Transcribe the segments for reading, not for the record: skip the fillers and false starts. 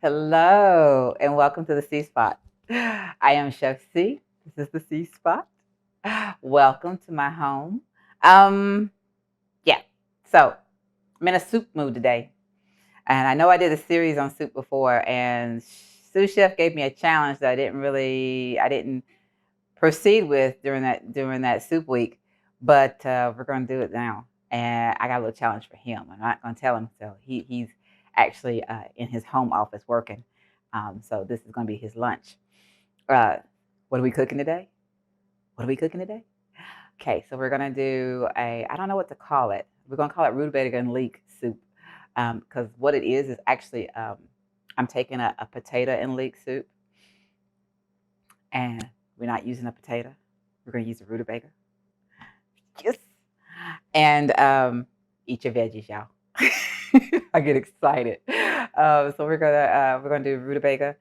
Hello, and welcome to the C Spot. I am Chef C. This is the C Spot. Welcome to my home. Um, yeah. So I'm in a soup mood today, and I know I did a series on soup before, and Sous Chef gave me a challenge that I didn't proceed with during that soup week, but we're going to do it now. And I got a little challenge for him. I'm not going to tell him, so he's actually in his home office working. So this is going to be his lunch. Uh, what are we cooking today? What are we cooking today? Okay, so we're going to do I don't know what to call it. We're going to call it rutabaga and leek soup because what it is actually I'm taking a potato and leek soup, and we're not using a potato. We're going to use a rutabaga. Yes. And eat your veggies, y'all. I get excited. So we're gonna do rutabaga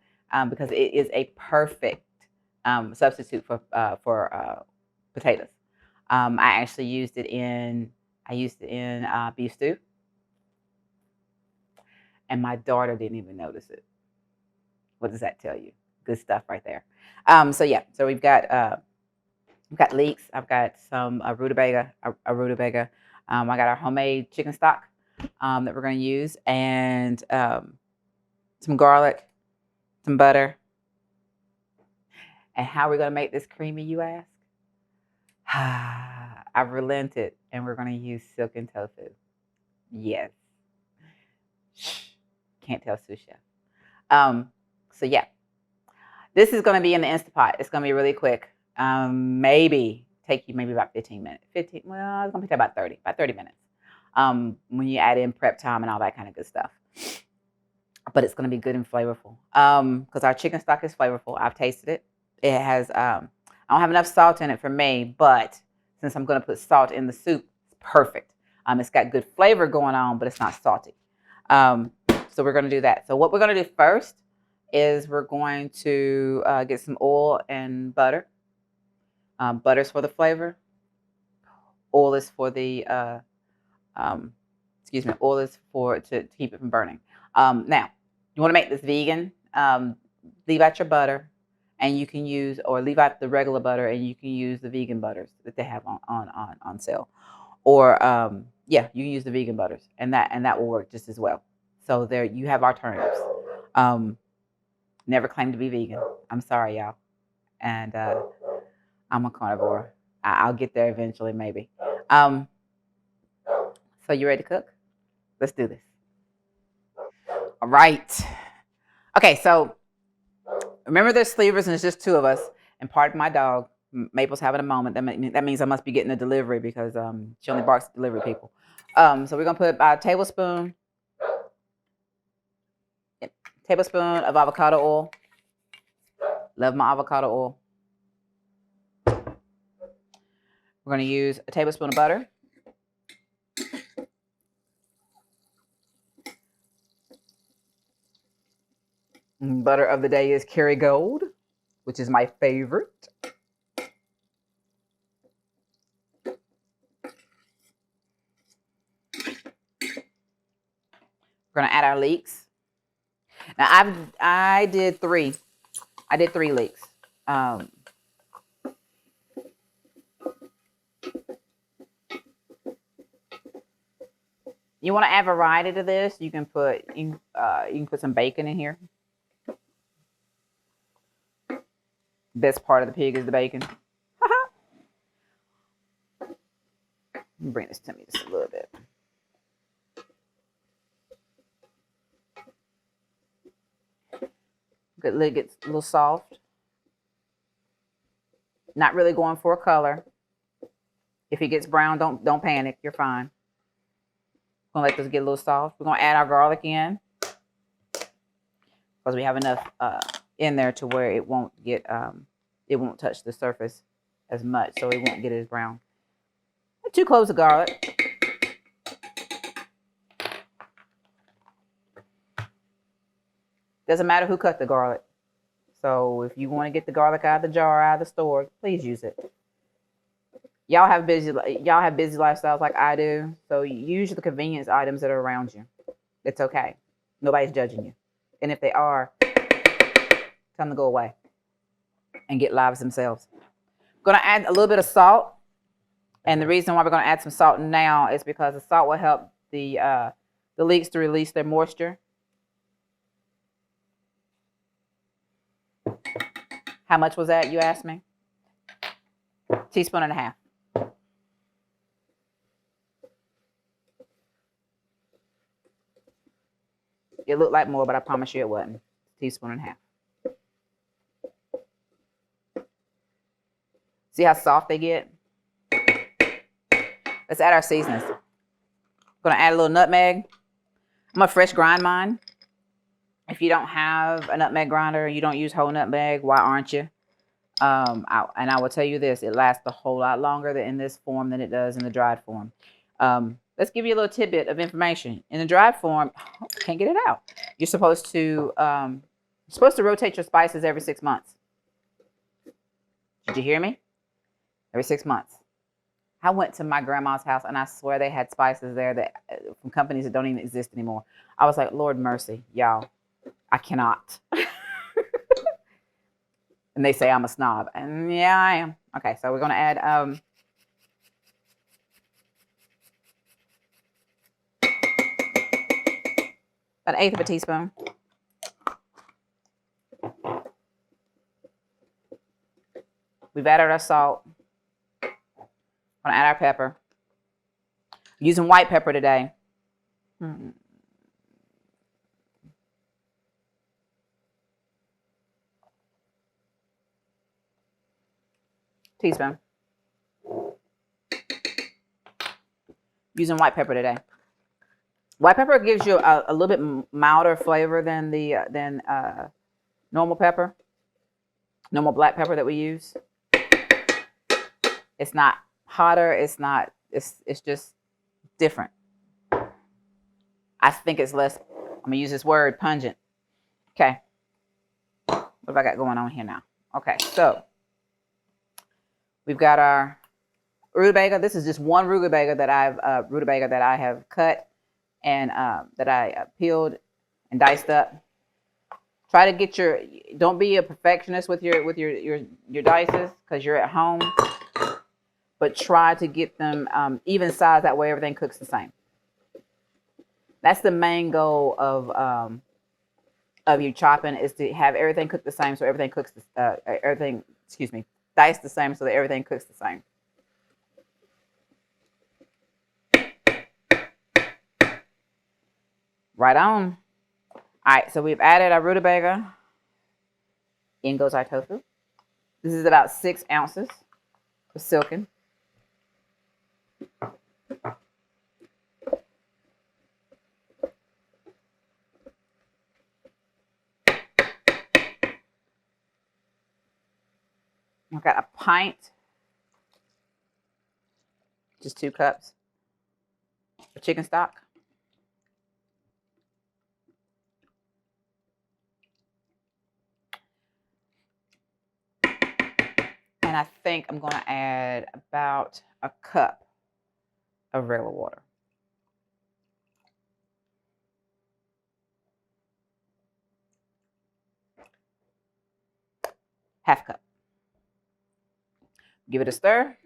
because it is a perfect substitute for potatoes. I used it in beef stew, and my daughter didn't even notice it. What does that tell you? Good stuff right there. So yeah, so we've got leeks. I've got some rutabaga, a rutabaga. I got our homemade chicken stock that we're going to use, and some garlic, some butter. And how are we going to make this creamy, you ask? I've relented, and we're going to use silken tofu. Yes. Shh. Can't tell sous chef. So yeah, this is going to be in the Instapot. It's going to be really quick. Maybe take you maybe about 15 minutes. 15, well, it's going to take about 30 minutes. When you add in prep time and all that kind of good stuff. But it's going to be good and flavorful. Because our chicken stock is flavorful. I've tasted it. It has, I don't have enough salt in it for me, but since I'm going to put salt in the soup, it's perfect. It's got good flavor going on, but it's not salty. So we're going to do that. So what we're going to do first is we're going to get some oil and butter. Butter's for the flavor. Oil is for the, oil is to keep it from burning. Now, you want to make this vegan, leave out your butter, and you can use, or leave out the regular butter, and you can use the vegan butters that they have on sale. Or, yeah, you can use the vegan butters, and that will work just as well. So there you have alternatives. Never claimed to be vegan. I'm sorry, y'all. And I'm a carnivore. I'll get there eventually, maybe. So you ready to cook? Let's do this. All right. Okay, so remember there's sleevers and it's just two of us. And pardon my dog. Maple's having a moment. That means I must be getting a delivery because she only barks at delivery people. So we're going to put about a tablespoon of avocado oil. Love my avocado oil. We're going to use a tablespoon of butter. Butter of the day is Kerrygold, which is my favorite. We're gonna add our leeks. Now I did three. I did 3 leeks. You want to add variety to this? You can put some bacon in here. Best part of the pig is the bacon. Let me bring this to me just a little bit. Good, it gets a little soft. Not really going for a color. If it gets brown, don't panic. You're fine. Gonna let this get a little soft. We're gonna add our garlic in because we have enough in there to where it won't touch the surface as much, so it won't get as brown. 2 cloves of garlic. Doesn't matter who cut the garlic. So if you want to get the garlic out of the jar, out of the store, please use it. Y'all have busy lifestyles like I do, so use the convenience items that are around you. It's okay. Nobody's judging you. And if they are, tell them to go away and get lives themselves. I'm going to add a little bit of salt. And the reason why we're going to add some salt now is because the salt will help the leeks to release their moisture. How much was that, you asked me? 1.5 teaspoons. It looked like more, but I promise you it wasn't. 1.5 teaspoons. See how soft they get? Let's add our seasonings. I'm going to add a little nutmeg. I'm going to fresh grind mine. If you don't have a nutmeg grinder, you don't use whole nutmeg, why aren't you? And I will tell you this, it lasts a whole lot longer in this form than it does in the dried form. Let's give you a little tidbit of information. In the dried form, can't get it out. You're supposed to rotate your spices every 6 months. Did you hear me? Every 6 months. I went to my grandma's house and I swear they had spices there that from companies that don't even exist anymore. I was like, Lord mercy, y'all, I cannot. And they say I'm a snob. And yeah, I am. Okay, so we're going to add about 1/8 teaspoon. We've added our salt. We're going to add our pepper. I'm using white pepper today. Teaspoon. Using white pepper today. White pepper gives you a little bit milder flavor than the normal pepper, normal black pepper that we use. It's not hotter. It's not. It's just different. I think it's less. I'm gonna use this word, pungent. Okay. What have I got going on here now? Okay, so we've got our rutabaga. This is just one rutabaga that I have cut and that I peeled and diced up. Try to get don't be a perfectionist with your dices because you're at home, but try to get them even size. That way everything cooks the same. That's the main goal of you chopping, is to have everything cook the same, so everything cooks diced the same so that everything cooks the same. Right on. All right, so we've added our rutabaga. In goes our tofu. This is about 6 ounces of silken. I've got a pint, just 2 cups of chicken stock. And I think I'm going to add about a cup of regular water. Half cup. Give it a stir.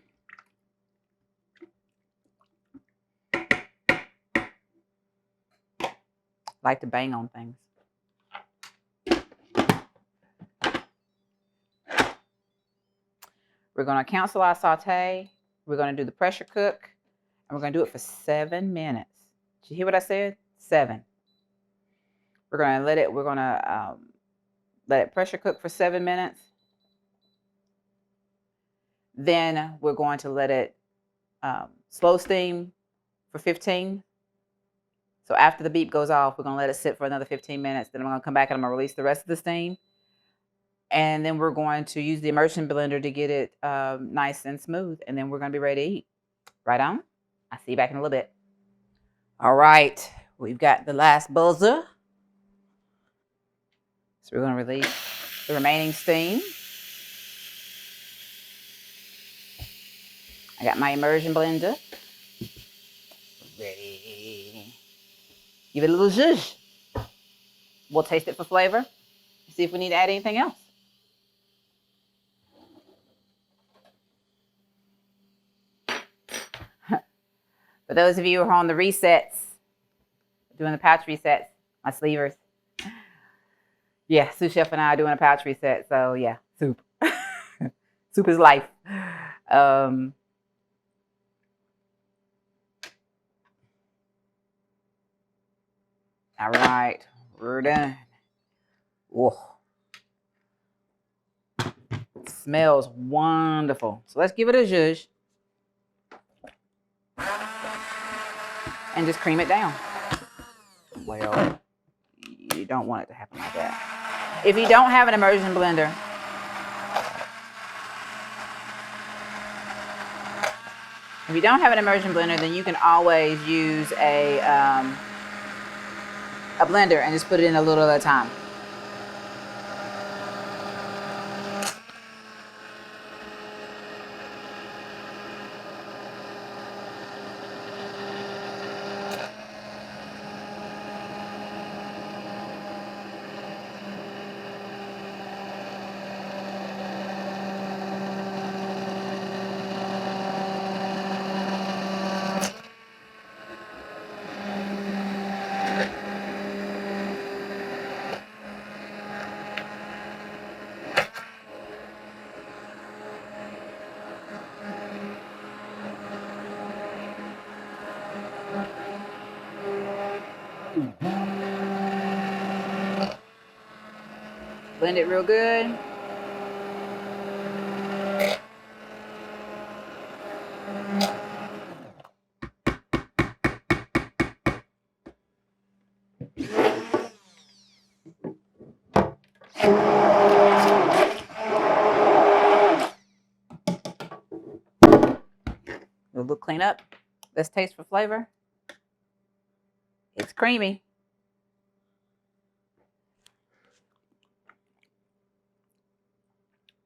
Like to bang on things. We're going to cancel our saute. We're going to do the pressure cook. And we're going to do it for 7 minutes. Did you hear what I said? 7. We're going to let it pressure cook for 7 minutes. Then we're going to let it slow steam for 15. So after the beep goes off, we're going to let it sit for another 15 minutes. Then I'm going to come back and I'm going to release the rest of the steam. And then we're going to use the immersion blender to get it nice and smooth. And then we're going to be ready to eat. Right on. I'll see you back in a little bit. All right. We've got the last buzzer. So we're going to release the remaining steam. I got my immersion blender. Ready. Give it a little zhuzh. We'll taste it for flavor. See if we need to add anything else. For those of you who are on the resets, doing the pouch resets, my sleevers. Yeah, sous chef and I are doing a pouch reset. So yeah, soup. Soup is life. All right, we're done. Whoa. It smells wonderful. So let's give it a zhuzh. And just cream it down. Well, you don't want it to happen like that. If you don't have an immersion blender, then you can always use a blender and just put it in a little at a time. Blend it real good. A little cleanup. Let's taste for flavor. It's creamy.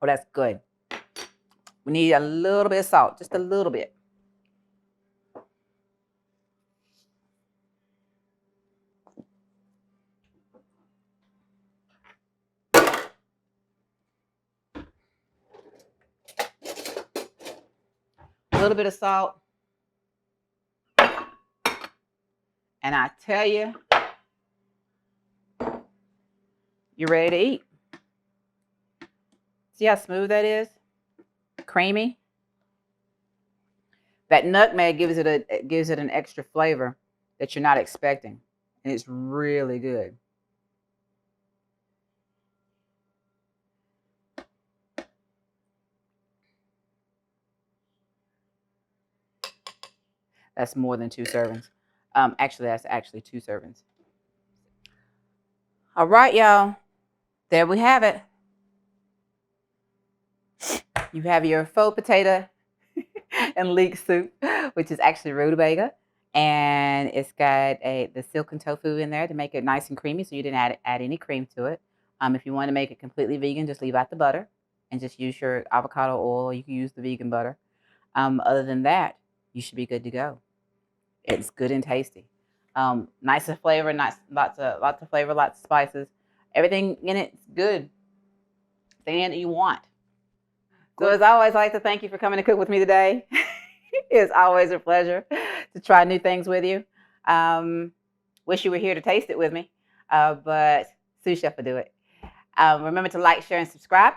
Oh, that's good. We need a little bit of salt, just a little bit. A little bit of salt. And I tell you, you're ready to eat. See how smooth that is? Creamy. That nutmeg gives it an extra flavor that you're not expecting. And it's really good. That's more than 2 servings. Actually, that's actually 2 servings. All right, y'all. There we have it. You have your faux potato and leek soup, which is actually rutabaga. And it's got the silken tofu in there to make it nice and creamy, so you didn't add any cream to it. If you want to make it completely vegan, just leave out the butter and just use your avocado oil. You can use the vegan butter. Other than that, you should be good to go. It's good and tasty. Nice of flavor, lots of flavor, lots of spices. Everything in it's good. Thing that you want. So as always, I'd like to thank you for coming to cook with me today. It's always a pleasure to try new things with you. Wish you were here to taste it with me, but sous chef will do it. Remember to like, share, and subscribe.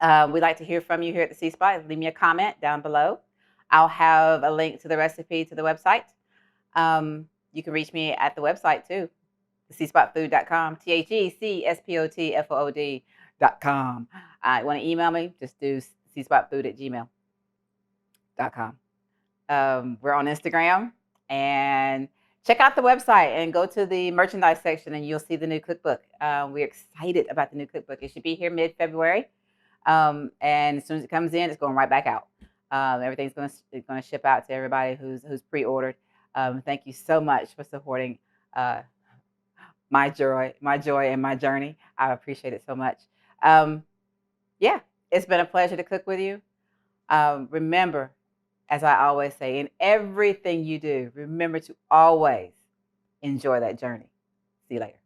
We'd like to hear from you here at the C Spot. Leave me a comment down below. I'll have a link to the recipe to the website. You can reach me at the website too, thecspotfood.com, THECSPOTFOOD.com. You want to email me? Just do cspotfood@gmail.com. We're on Instagram, and check out the website and go to the merchandise section and you'll see the new cookbook. We're excited about the new cookbook. It should be here mid-February. And as soon as it comes in, it's going right back out. Everything's going to ship out to everybody who's pre-ordered. Thank you so much for supporting my joy and my journey. I appreciate it so much. Yeah, it's been a pleasure to cook with you. Remember, as I always say, in everything you do, remember to always enjoy that journey. See you later.